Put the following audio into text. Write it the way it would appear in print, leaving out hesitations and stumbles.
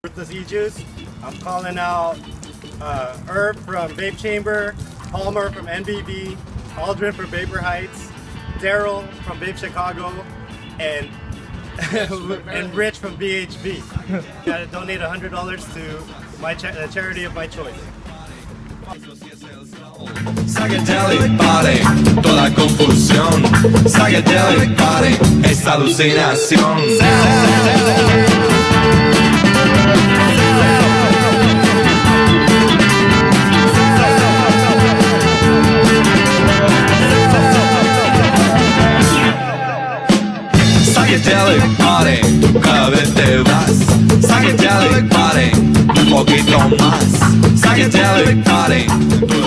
Worthless E-Juice. I'm calling out Herb from Vape Chamber, Palmer from NBV, Aldrin from Vapor Heights, Daryl from Vape Chicago, and and Rich from BHB. Gotta donate $100 to my the charity of my choice. Psychedelic Party, toda confusión. Psychedelic Party, esta alucinación. Psychedelic Party, tú cada vez te vas. Psychedelic Party, un poquito más. Psychedelic Party, tú